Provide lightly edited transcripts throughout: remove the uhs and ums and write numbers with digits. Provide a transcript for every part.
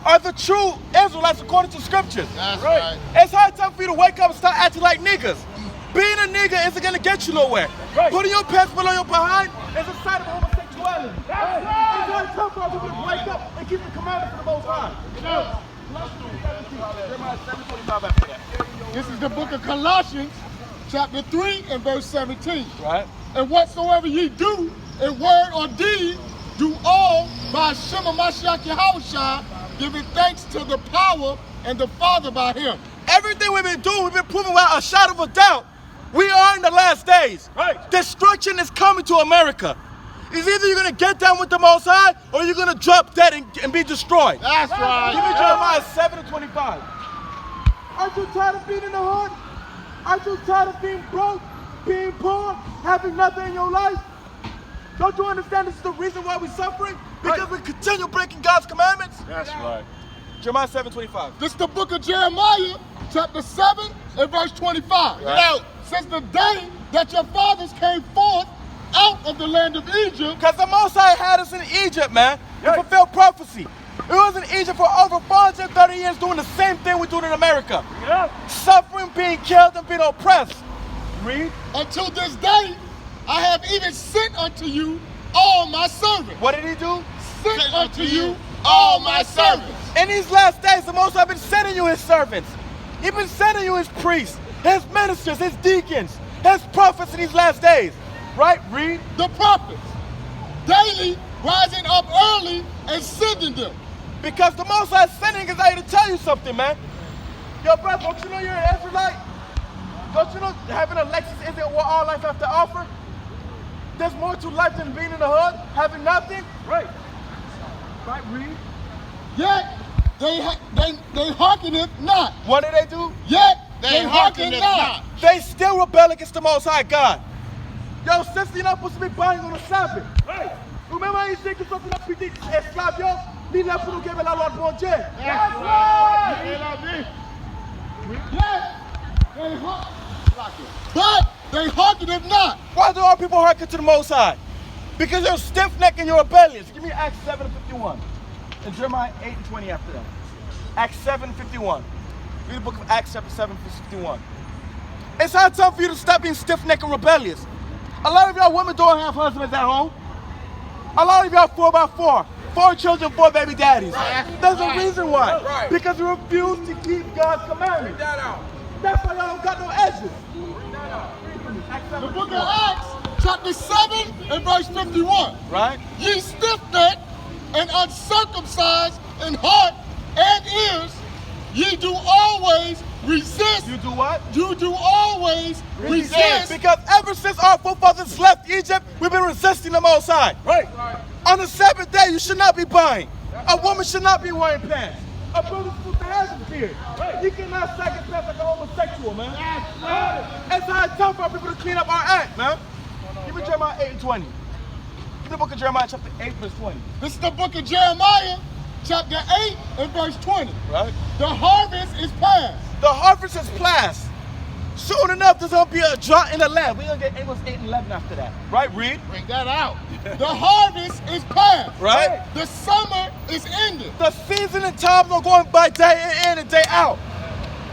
are the true Israelites according to scriptures. That's right. It's high time for you to wake up and start acting like niggas. Being a nigga isn't gonna get you nowhere. Putting your pants below your behind is a sign of homosexuality. That's right. It's high time for us to wake up and keep the commandments of the Most High. Jeremiah 7:25 after that. This is the book of Colossians, chapter 3 and verse 17. Right. And whatsoever ye do in word or deed, do all by Shema Mashiach Yahushua, giving thanks to the power and the Father by him. Everything we've been doing, we've been proving without a shadow of a doubt. We are in the last days. Right. Destruction is coming to America. It's either you're going to get down with the Most High or you're going to drop dead and be destroyed. That's right. Give me Jeremiah 7:25. Aren't you tired of being in the hood? Aren't you tired of being broke, being poor, having nothing in your life? Don't you understand this is the reason why we're suffering? Because we continue breaking God's commandments? That's right. Jeremiah 7:25. This is the book of Jeremiah, chapter 7 and verse 25. Right. Now, since the day that your fathers came forth out of the land of Egypt. Because the Most High had us in Egypt, man, to fulfill prophecy. It was in Egypt for over 430 years doing the same thing we're doing in America. Suffering, being killed, and being oppressed. Read. Until this day, I have even sent unto you all my servants. What did he do? Sent unto you all my servants. In these last days, the Most High has been sending you his servants. He's been sending you his priests, his ministers, his deacons, his prophets in these last days. Right? Read. The prophets, daily rising up early and sending them. Because the Most High is sending us out here to tell you something, man. Yo, bro, don't you know you're an Israelite? Don't you know having a Lexus isn't what all life has to offer? There's more to life than being in the hood, having nothing. Right. Right, read. Yet they hearkeneth not. What do they do? Yet they hearkeneth not. They still rebel against the Most High God. Yo, since you're not supposed to be buying on the Sabbath. Right. Remember how you think it's something that petit esclave, yo? Ni là pour nous que la loi de bon Dieu. That's right. But they hearkeneth not. Why do our people hearken to the Most High? Because you're stiff-necked and you're rebellious. Give me Acts 7:51. And Jeremiah 8:20 after that. Acts 7:51. Read the book of Acts chapter 7:51. It's high time for you to stop being stiff-necked and rebellious. A lot of y'all women don't have husbands at home. A lot of y'all 4x4. 4 children, 4 baby daddies. There's a reason why. Because you refuse to keep God's commandments. That's why y'all don't got no edges. The book of Acts, chapter 7 and verse 51. Right? Ye stiff-necked and uncircumcised in heart and ears, ye do always resist. You do what? You do always resist. Because ever since our forefathers left Egypt, we've been resisting the Most High. Right. On the Sabbath day, you should not be buying. A woman should not be wearing pants. A brother's supposed to have a beard. You cannot sack his pants like a homosexual, man. It's high time for our people to clean up our act, man. Give me Jeremiah 8:20. Give the book of Jeremiah chapter 8, verse 20. This is the book of Jeremiah, chapter 8 and verse 20. Right. The harvest is past. The harvest is past. Soon enough, there's going to be a drought in the land. We're going to get Amos 8 and 11 after that. Right, read. Bring that out. The harvest is past. Right. The summer is ended. The season and times are going by day in and day out.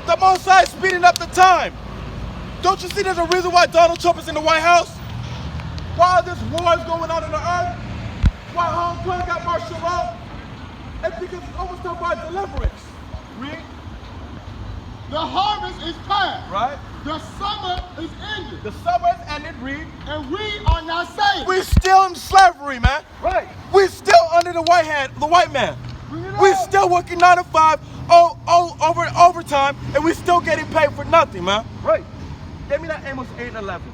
The Most High is speeding up the time. Don't you see there's a reason why Donald Trump is in the White House? Why this war is going on in the earth? Why Hong Kong got martial law? It's because it's almost time for our deliverance. Read. The harvest is past. Right. The summer is ended. The summer is ended, read. And we are not saved. We're still in slavery, man. Right. We're still under the white man. We're still working 9 to 5, overtime, and we're still getting paid for nothing, man. Right. Give me that Amos 8 and 11.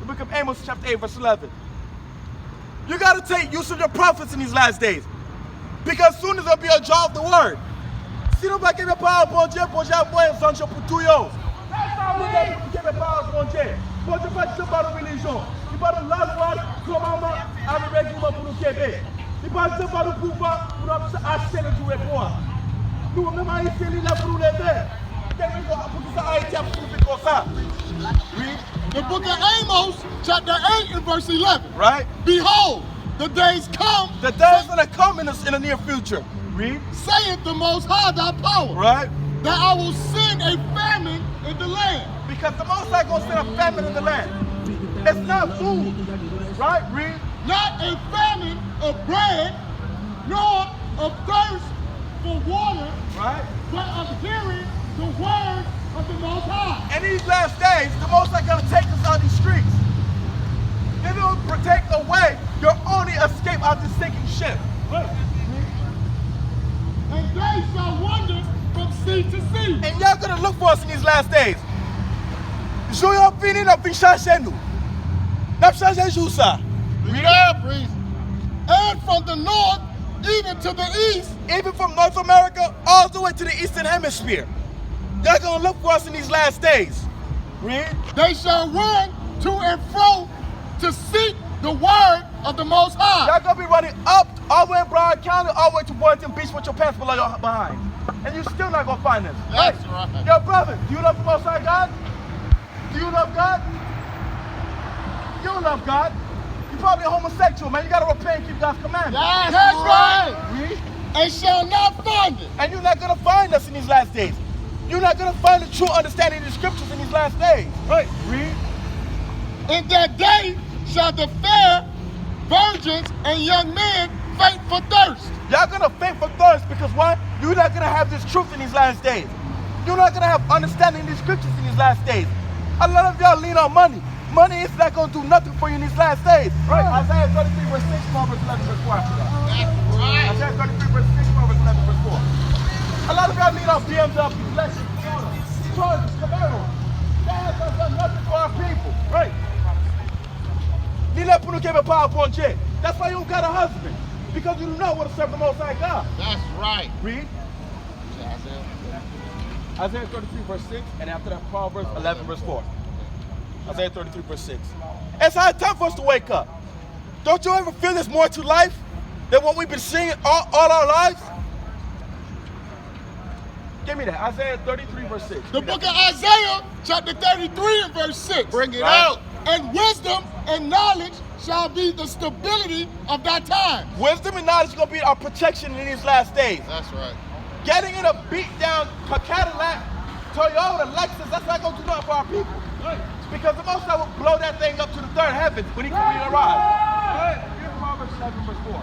The book of Amos chapter 8, verse 11. You got to take use of your prophets in these last days. Because soon there'll be a jaw of the word. Se não vai querer parar, bom dia apoia os anjos por tu e eu. Não quer parar, bom dia. Pode fazer para a religião. E para o lado, como a regula por o QB. E para o para o pouvoir, pour acheter le jouet pour. Nous, même à essayer là pour lever. The book of Amos, chapter 8 and verse 11. Right. Behold, the days come. The days that are coming in the near future. Read. Saith the Most High thy power. Right. That I will send a famine in the land. Because the Most High going to send a famine in the land. It's not food. Right? Read. Not a famine of bread, nor of thirst for water, right? But of hearing the word of the Most High. In these last days, the Most High going to take us out these streets. Then it will take away your only escape out this sinking ship. Right. And they shall wander from sea to sea. And y'all going to look for us in these last days. Jouyo fini na fin changer nous. N'a changer jou ça. Priest. And from the north, even to the east. Even from North America, all the way to the Eastern Hemisphere. Y'all gonna look for us in these last days. Read. They shall run to and fro to seek the word of the Most High. Y'all gonna be running up all the way in Broward County, all the way to Boynton Beach with your pants behind. And you're still not gonna find us. That's right. Yo, brother, do you love the Most High God? Do you love God? You don't love God. You're probably a homosexual, man. You gotta repent and keep God's commandments. That's right. Read. And shall not find it. And you're not gonna find us in these last days. You're not gonna find the true understanding of the scriptures in these last days. Right. Read. In that day shall the fair virgins and young men faint for thirst. Y'all gonna faint for thirst because why? You're not gonna have this truth in these last days. You're not gonna have understanding of these scriptures in these last days. A lot of y'all lean on money. Money is not gonna do nothing for you in these last days. Right. Isaiah 33 verse 6, verse 11, verse 4 after that. That's right. Isaiah 33 verse 6, verse 11, verse 4. A lot of y'all lean on BMW, Lexus, Chargers, Camaros. That has done nothing for our people. Right. That's why you don't got a husband. Because you know what to serve the Most High God. That's right. Read. Isaiah 33 verse 6, and after that Proverbs 11 verse 4. Isaiah 33 verse 6. It's high time for us to wake up. Don't you ever feel there's more to life than what we've been seeing all our lives? Give me that. Isaiah 33 verse 6. The book of Isaiah, chapter 33 and verse 6. Bring it out. And wisdom and knowledge shall be the stability of that time. Wisdom and knowledge is going to be our protection in these last days. That's right. Getting in a beat down Cadillac, Toyota, Lexus, that's not going to do nothing for our people. Right. Because the Most High will blow that thing up to the third heavens when he arrives. Right. Here's Proverbs 11 verse 4.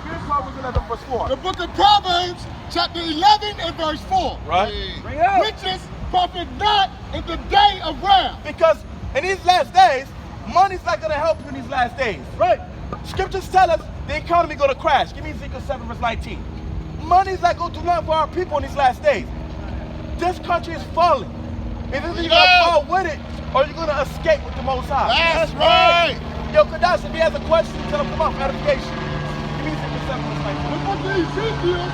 Here's Proverbs 11 verse 4. The book of Proverbs, chapter 11 and verse 4. Right. Riches profit not in the day of wrath. Because in these last days, money's not going to help you in these last days. Right. Scriptures tell us the economy going to crash. Give me Ezekiel 7 verse 19. Money's not going to do nothing for our people in these last days. This country is falling. Either you're going to fall with it or you're going to escape with the Most High. That's right. Yo, Kadash, if he has a question, tell him, come on, edification. Give me Ezekiel 7 verse 19. The book of Ezekiel,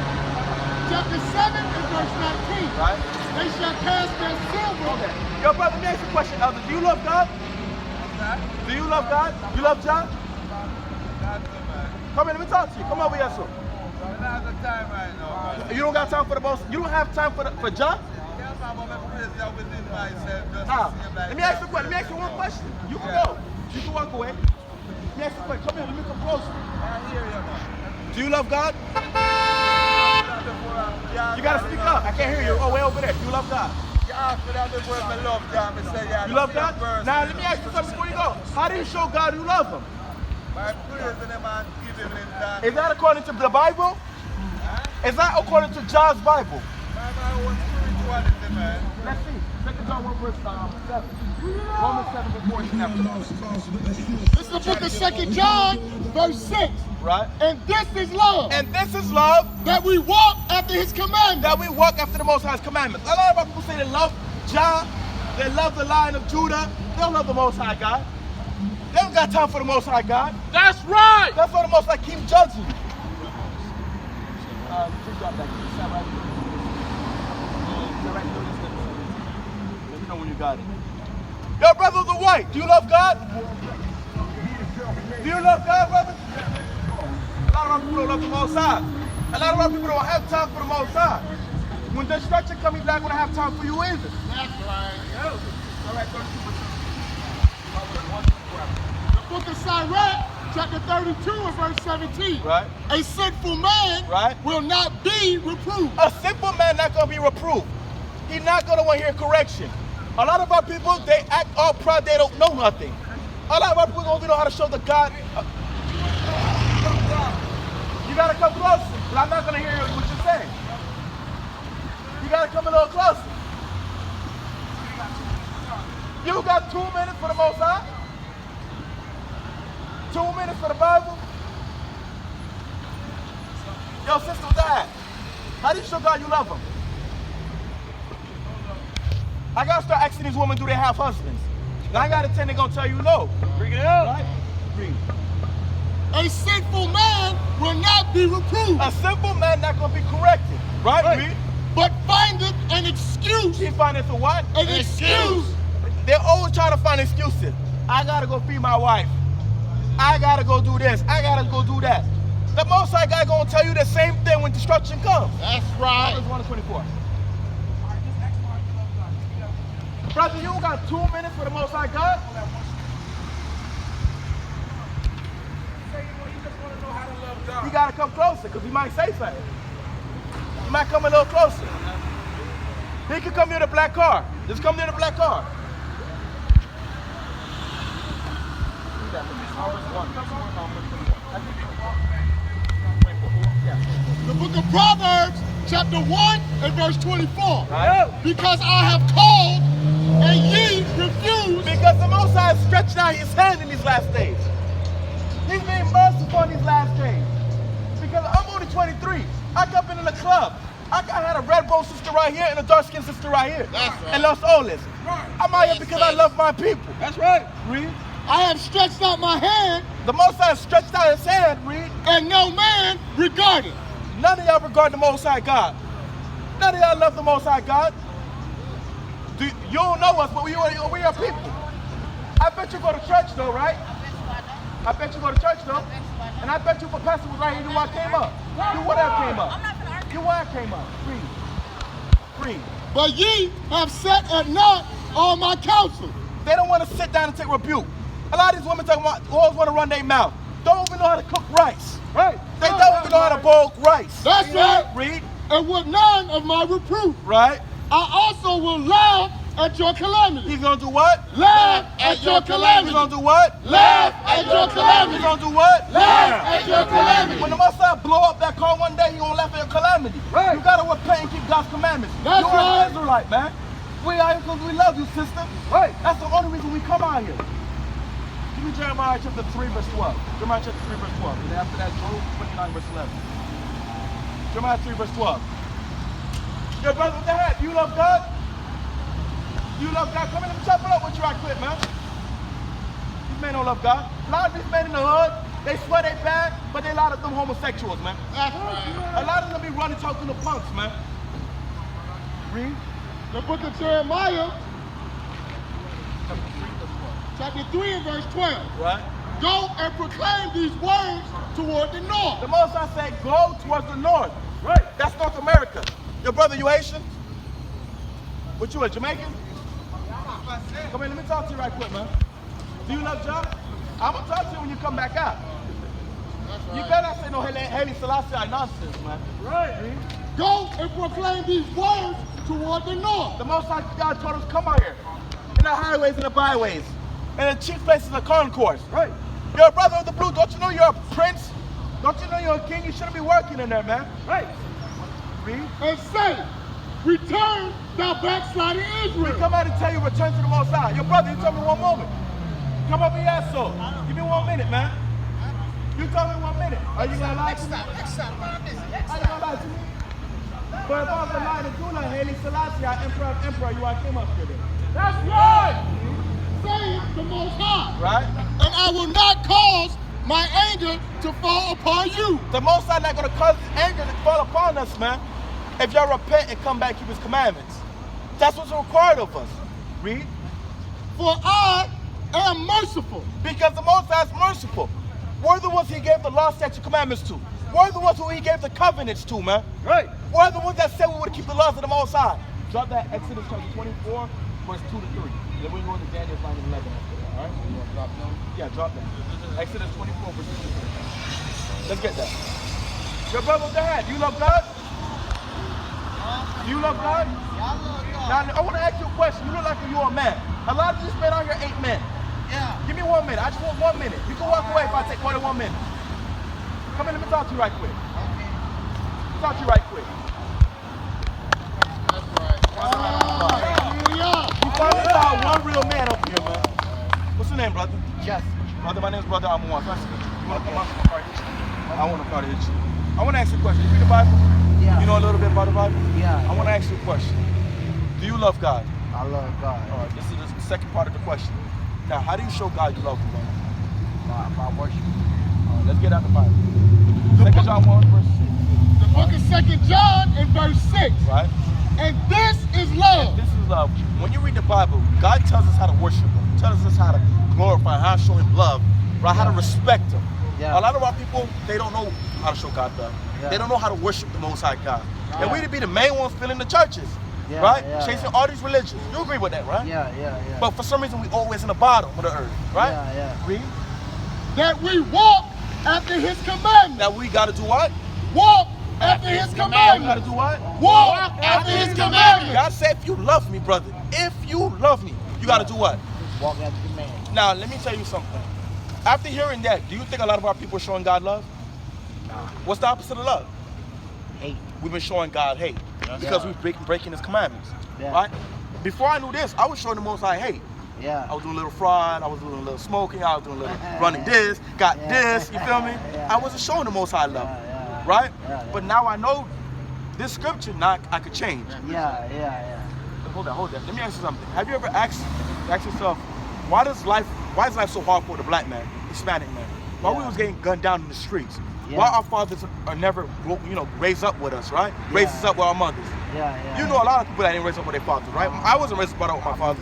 chapter 7 and verse 19. Right. They shall cast their silver. Okay. Yo, brother, let me ask you a question, Elder. Do you love God? Do you love God? You love John? Come here, let me talk to you. Come over here, sir. I don't have time right now, man. You don't got time for the boss? You don't have time for John? Yeah, man, but I'm crazy within myself. Just How? to see him like Let me ask you a question. Let me ask you one question. You can go. You can walk away. Let me ask you a question. Come here, let me come closer. I hear you, man. Do you love God? You gotta speak up. I can't hear you. Oh, way over there. You love God. You asked me that before I love God. I say, yeah, You love God? Now, let me ask you something before you go. How do you show God you love Him? by praising him and giving him that. Is that according to the Bible? Is that according to John's Bible? By my own spirituality, man. Let's see. 2 John 1 verse 7. Romans 7 verse 14 after that. This is the book of 2 John, verse 6. Right? And this is love. And this is love, That we walk after his commandments. that we walk after the Most High's commandments. A lot of our people say they love Jah, they love the Lion of Judah. They don't love the Most High God. They don't got time for the Most High God. That's right. That's why the Most High keep judging you. Just drop that. Let me know when you got it. Yo, brother of the white, do you love God? Do you love God, brother? A lot of our people don't love the Most High. A lot of our people don't have time for the Most High. When destruction comes, He's not going to have time for you either. That's right. All right, The book of Sirach, chapter 32 and verse 17. Right. A sinful man will not be reproved. A simple man not going to be reproved. He's not going to want to hear correction. A lot of our people, they act all proud, they don't know nothing. A lot of our people don't even know how to show the God. You got to come closer, but I'm not going to hear what you're saying. You got to come a little closer. You got 2 minutes for the Most High? 2 minutes for the Bible? Yo, sister, what's that? How do you show God you love him? I gotta start asking these women, do they have husbands? 9 out of 10, they're gonna tell you no. Bring it out. Right? Read. A sinful man will not be reproved. A simple man not gonna be corrected. Right? Read. But findeth an excuse. He findeth a what? An excuse. They're always trying to find excuses. I gotta go feed my wife. I gotta go do this. I gotta go do that. The Most High God gonna tell you the same thing when destruction comes. That's right. Proverbs 1:24. Brother, you got 2 minutes for the Most High God? You gotta come closer, because he might say something. He might come a little closer. He could come near the black car. Just come near the black car. The book of Proverbs, chapter 1 and verse 24. Right. Because I have called and ye refuse. Because the Most High is stretching out his hand in these last days. He's being merciful in these last days. Because I'm only 23. I got in the club. I had a red-bone sister right here and a dark-skinned sister right here. That's right. And Los Oles. I'm out here because I love my people. That's right. Read. I have stretched out my hand. The Most High stretched out his hand, read. And no man regarded. None of y'all regard the Most High God. None of y'all love the Most High God. You don't know us, but we are people. I bet you go to church though, right? I bet you go to church though. And I bet you if a pastor was right here, you what came up. You whatever came up. You what came up. Read. Read. But ye have set at naught all my counsel. They don't want to sit down and take rebuke. A lot of these women always want to run their mouth. Don't even know how to cook rice. Right. They don't even know how to boil rice. That's right. Read. And with none of my reproof. Right. I also will laugh at your calamity. He's going to do what? Laugh at your calamity. He's going to do what? Laugh at your calamity. He's going to do what? Laugh at your calamity. When the Most High blow up that car one day, he's going to laugh at your calamity. Right. You got to repent and keep God's commandments. That's You're right. an Israelite, man. We are here because we love you, sister. Right. That's the only reason we come out here. Give me Jeremiah chapter 3, verse 12. Jeremiah chapter 3, verse 12. And after that, Job 29, verse 11. Jeremiah 3, verse 12. Yo, brother, what the heck? You love God? You love God? Come in and chop it up with you right quick, man. These men don't love God. A lot of these men in the hood, they swear they bad, but they a lot of them homosexuals, man. That's right. A lot of them be running talking to punks, man. Read. The book of Jeremiah, chapter 3 and verse 12. Right. Go and proclaim these words toward the north. The Most High said, go towards the north. Right. That's North America. Your brother, you Haitian? What you, a Jamaican? Come here, let me talk to you right quick, man. Do you love John? I'm going to talk to you when you come back out. Right. You better not say no Haile Selassie nonsense, man. Right. Go and proclaim these words toward the north. The Most High God told us, come out here. In the highways and the byways. And the chief places of concourse. Right. You're a brother of the blue. Don't you know you're a prince? Don't you know you're a king? You shouldn't be working in there, man. Right. Read. And say, return thou backsliding Israel. We come out and tell you return to the Most High. Your brother, you told me 1 moment. Come up here, so. Give me 1 minute, man. You told me 1 minute. Are you going to lie to me? Next time. Are you going to lie to me? But if I was lying to do not Haile Selassie, emperor, you are came up here. That's right. Saying the Most High. Right. And I will not cause my anger to fall upon you. The Most High not going to cause his anger to fall upon us, man. If y'all repent and come back, keep his commandments. That's what's required of us. Read. For I am merciful. Because the Most High is merciful. We're the ones he gave the law, statute, commandments to. We're the ones who he gave the covenants to, man. Right. We're the ones that said we would keep the laws of the Most High. Drop that Exodus chapter 24, verse 2 to 3. Then we go to Daniel 9 and 11. All right, you want to drop down? Yeah, drop that. Exodus 24, verse 2. Let's get that. Your brother, go ahead. Do you love God? Do you love God? Now, I want to ask you a question. You look like you're a man. A lot of these men out here ain't men. Yeah. Give me 1 minute. I just want 1 minute. You can walk away if I take more than 1 minute. Come in, let me talk to you right quick. Let me talk to you right quick. That's right. You finally saw one real man up here, man. What's your name, brother? Yes. Brother, my name's Brother Amouan. You want to come up? I want to try to hit you. I want to ask you a question. You read the Bible? Yeah. You know a little bit about the Bible? Yeah. I want to ask you a question. Do you love God? I love God. All right, this is the second part of the question. Now, how do you show God you love him, brother? By worship. All right, let's get out the Bible. 2 John 1, verse 6. The book of 2 John in verse 6. Right? And this is love. This is love. When you read the Bible, God tells us how to worship him. He tells us how to glorify, how to show him love, right? How to respect him. Yeah. A lot of our people, they don't know how to show God love. Yeah. They don't know how to worship the Most High God. And we to be the main ones filling the churches, Yeah, right? yeah, Chasing all these religions. You agree with that, right? Yeah. But for some reason, we always in the bottom of the earth, right? Yeah. Read. That we walk after his commandments. That we got to do what? Walk after his We got to commandments. do what? Walk after his commandments. God said, if you love me, brother, if you love me, you got to do what? Walk after the man. Now, let me tell you something. After hearing that, do you think a lot of our people are showing God love? Nah. What's the opposite of love? Hate. We've been showing God hate because we've been breaking his commandments, Yeah. right? Before I knew this, I was showing the Most High hate. Yeah. I was doing a little fraud, I was doing a little smoking, I was doing a little running this, got this, you feel me? Yeah. I wasn't showing the Most High love, Yeah. right? Yeah. But now I know this scripture, now I could change. Yeah. Hold that. Let me ask you something. Have you ever asked yourself, why is life so hard for the black man, Hispanic man? Why we was getting gunned down in the streets? Yeah. Why our fathers are never, raised up with us, right? Raised us up with our mothers. Yeah. You know a lot of people that didn't raise up with their fathers, right? I wasn't raised up with my father.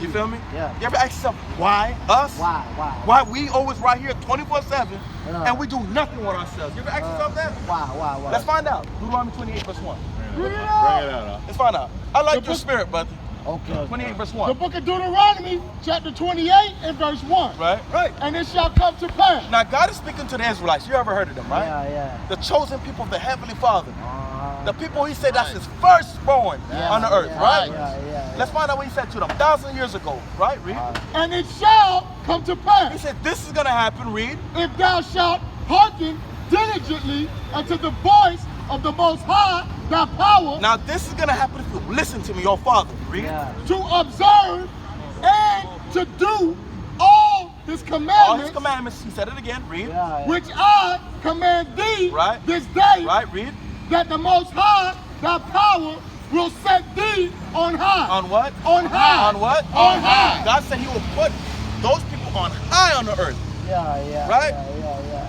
You feel me? Yeah. You ever ask yourself, why us? Why? Why we always right here 24/7 Yeah. and we do nothing with ourselves? You ever ask yourself that? Why? Let's find out. Deuteronomy 28 verse 1. Bring it out. Let's find out. I like The your book- spirit, brother. Okay. 28 verse The 1. book of Deuteronomy, chapter 28 and verse 1. Right? And it shall come to pass. Now God is speaking to the Israelites. You ever heard of them, right? Yeah. The chosen people of the Heavenly Father. Uh, The people he said that's his firstborn on the earth, right? Yeah. Let's find out what he said to them 1,000 years ago, right? Read. And it shall come to He pass, said this is going to happen, read. if thou shalt hearken diligently unto the voice of the Most High, thy power, Now this is going to happen if you listen to me, your father. Read. Yeah. to observe and to do all his All commandments, his commandments, he said it again, read. Yeah. which I command thee Right. this day, Right, read. that the Most High, thy power, will set thee on high. On what? On high. On what? On high. God said he will put those people on high on the earth, Yeah. Right? Yeah.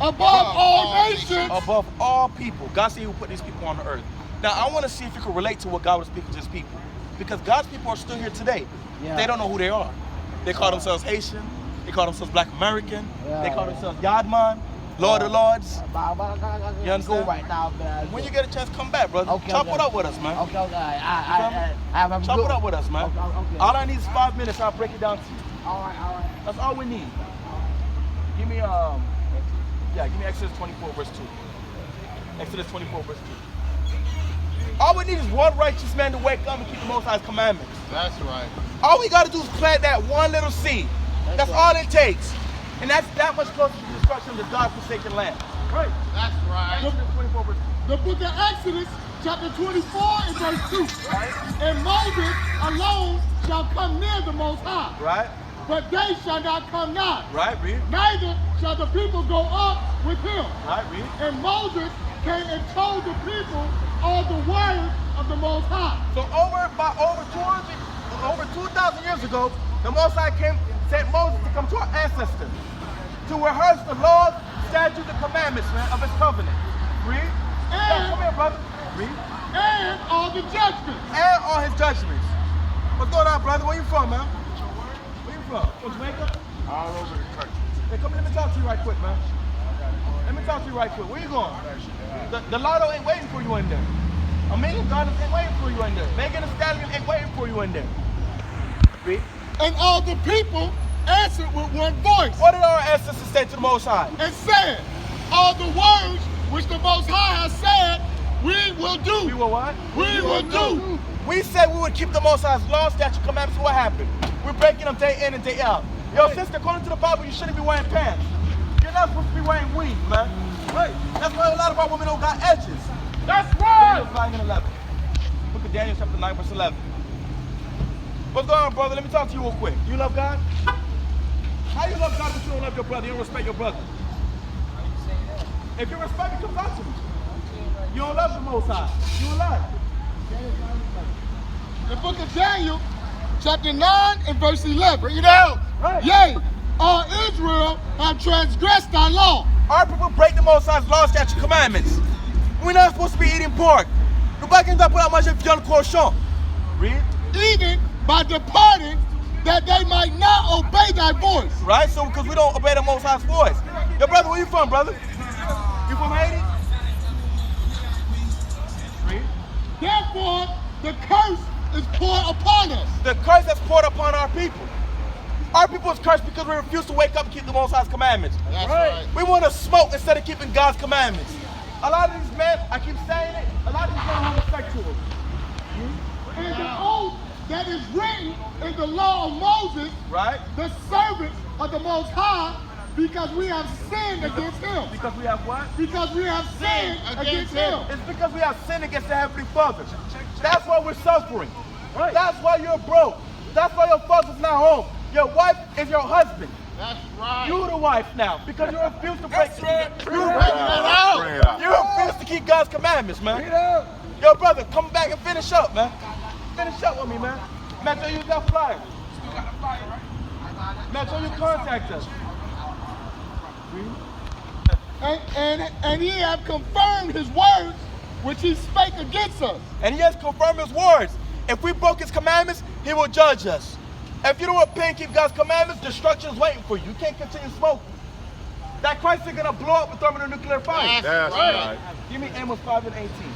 Above all nations. above all people. God said he will put these people on the earth. Now I want to see if you can relate to what God was speaking to his people. Because God's people are still here today. Yeah. They don't know who they are. They call themselves Haitian. They call themselves Black American. Yeah, They call yeah. themselves Yadman, Lord of Lords. You understand? Go right now, man. When you get a chance, come back, brother. Okay, Chop okay. it up with us, man. Okay. I have Chop it up with us, man. Okay. All I need is 5 minutes. I'll break it down to you. All right. That's all we need. Give me give me Exodus 24 verse 2. Exodus 24 verse 2. All we need is one righteous man to wake up and keep the Most High's commandments. That's right. All we got to do is plant that one little seed. That's all it takes. And that's that much closer to the destruction of the God-forsaken land. Right. That's right. Exodus 24 verse 2. The book of Exodus, chapter 24 and verse 2. And Moses alone shall come near the Most High, Right? but they shall not come nigh. Right, read. Neither shall the people go up with him. Right, read. And Moses came and told the people all the words of the Most High. So over 2,000 years ago, the Most High sent Moses to come to our ancestors to rehearse the laws, statutes, and commandments, man, of his covenant. Read. Come here, brother. Read. And all the judgments. And all his judgments. What's going on, brother? Where you from, man? Where you from? From Jamaica? All over the country. Hey, come here, let me talk to you right quick, man. Let me talk to you right quick. Where you going? The lotto ain't waiting for you in there. $1 million ain't waiting for you in there. Megan Thee Stallion ain't waiting for you in there. Read. And all the people answered with one voice What did our ancestors say to the Most High? and said, all the words which the Most High has said, we will do. We will what? We will do. We said we would keep the Most High's laws, statutes, commandments. What happened? We're breaking them day in and day out. Yo, sister, according to the Bible, you shouldn't be wearing pants. You're not supposed to be wearing weave, man. Right. That's why a lot of our women don't got edges. That's right. Daniel 9 and 11. Book of Daniel chapter 9, verse 11. What's going on, brother? Let me talk to you real quick. You love God? How you love God but you don't love your brother? You don't respect your brother? If you respect me, come talk to me. You don't love the Most High. You a lie. The book of Daniel, chapter 9 and verse 11. Bring it out. Right. Yea, all Israel have transgressed thy law. Our people break the Most High's laws, statutes, commandments. We're not supposed to be eating pork. Nous pas qu'à pas manger viande cochon. Read. Even by departing, that they might not obey thy voice. Right? So, because we don't obey the Most High's voice. Yo, brother, where you from, brother? You from Haiti? Read. Therefore, the curse is poured upon us. The curse that's poured upon our people. Our people is cursed because we refuse to wake up and keep the Most High's commandments. That's right. We want to smoke instead of keeping God's commandments. A lot of these men, I keep saying it, a lot of these men are homosexuals. And the oath that is written in the law of Moses, Right? the servants of the Most High, because we have sinned against him. Because we have what? Because we have sinned against him. It's because we have sinned against the Heavenly Father. That's why we're suffering. That's why you're broke. That's why your father's not home. Your wife is your husband. That's right. You're the wife now because you refuse to break out. You refuse to keep God's commandments, man. Yo, brother, come back and finish up, man. Finish up with me, man. Man, so you got flyer. Man, so you contact us. And he have confirmed his words which he spake against us. And he has confirmed his words. If we broke his commandments, he will judge us. If you don't repent and keep God's commandments, destruction is waiting for you. You can't continue smoking. That Christ is going to blow up with thermonuclear fire. That's right. Give me Amos 5 and 18. Give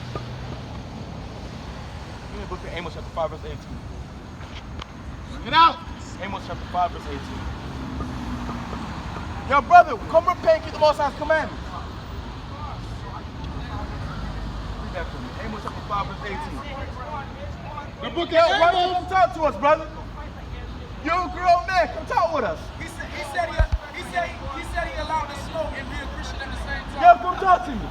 me the book of Amos chapter 5 verse 18. Get out. Amos chapter 5 verse 18. Yo, brother, come repent and keep the Most High's commandments. Read that to me. Amos chapter 5 verse 18. The book of Yo, why don't you Amos. come talk to us, brother? You're a grown man. Come talk with us. He said he allowed to smoke and be a Christian at the same time. Yo, come talk to me.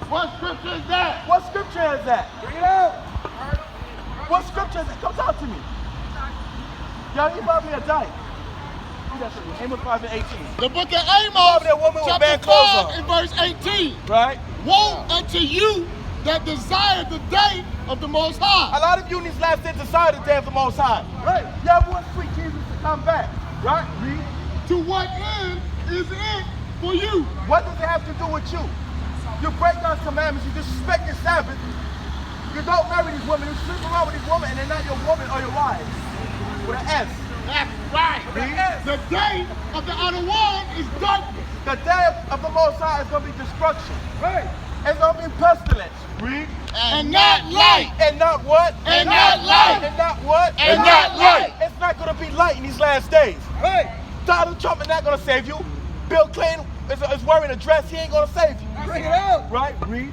What scripture is that? What scripture is that? Bring it out. What scripture is it? Come talk to me. Yo, you probably a dyke. Read that to me. Amos 5 and 18. The book of Probably a Amos, woman with chapter bad clothes 5 on. and verse 18. Right? Woe unto you that desire the day of the Most High. A lot of you in these last days desire the day of the Most High. Right? Y'all want sweet Jesus to come back. Right? Read. To what end is it for you? What does it have to do with you? You break God's commandments, you disrespect your Sabbath, you don't marry these women, you sleep around with these women, and they're not your woman or your wife. With an S. That's right. The day of the unwarned is darkness. The day of the Most High is going to be destruction. Right. It's going to be pestilence. Read. And not light. And not what? And not light. And not what? And not light. It's not going to be light in these last days. Right. Donald Trump is not going to save you. Bill Clinton is wearing a dress. He ain't going to save you. Bring it out. Right? Read.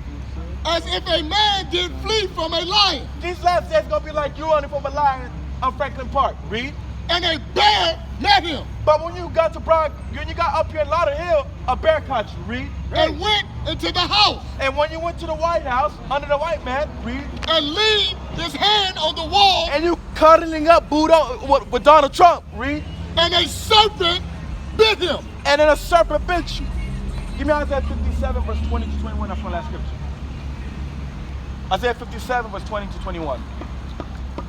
As if a man did flee from a lion. These last days going to be like you running from a lion on Franklin Park. Read. And a bear met him. But when you got to when you got up here in Lauderhill, a bear caught you. Read. And went into the house. And when you went to the White House, under the white man, read. And leaned his hand on the wall. And you cuddling up Buddha with Donald Trump, read. And a serpent bit him. And then a serpent bit you. Give me Isaiah 57 verse 20 to 21. That's my last scripture. Isaiah 57 verse 20 to 21.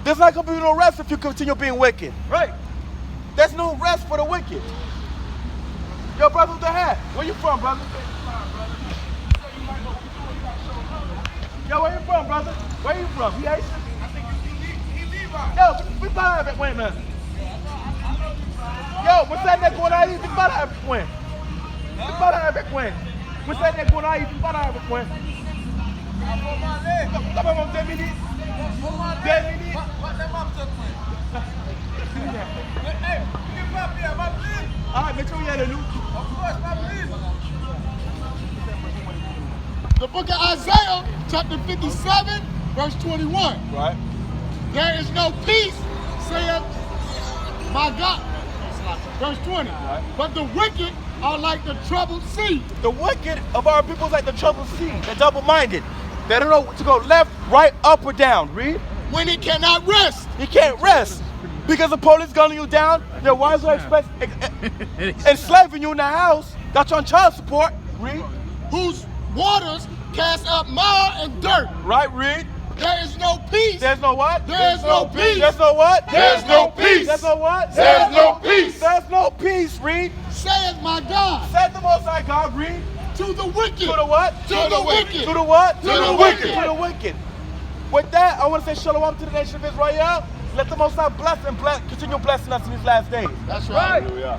There's not going to be no rest if you continue being wicked. Right. There's no rest for the wicked. Yo, brother with the hat, where you from, brother? Yo, where you from, brother? Where you from? He Haitian? Yo, we parle avec moi, man. Yo, você é qu'on a ici, parle avec moi. Parle avec moi. Você é qu'on a ici, parle avec moi. Comment 2 minutes? 2 minutes. Hey, give up here, my please. All right, make sure we had a new. Of course, my please. The book of Isaiah, chapter 57, verse 21. Right. There is no peace, saith my God. Verse 20. But the wicked are like the troubled sea. The wicked of our people is like the troubled sea. They're double-minded. They don't know to go left, right, up, or down. Read. When it cannot rest. You can't rest because the police gunning you down. Their wives are enslaving you in the house. Got you on child support. Read. Whose waters cast up mire and dirt. Right. Read. There is no peace. There's no what? There's no peace. There's no what? There's no peace. There's no what? There's no peace. There's no peace. Read. Saith my God. Said the Most High God. Read. To the wicked. To the what? To the wicked. To the what? To the wicked. To the wicked. With that, I want to say shalom to the nation of Israel. Let the Most High bless and continue blessing us in these last days. That's right.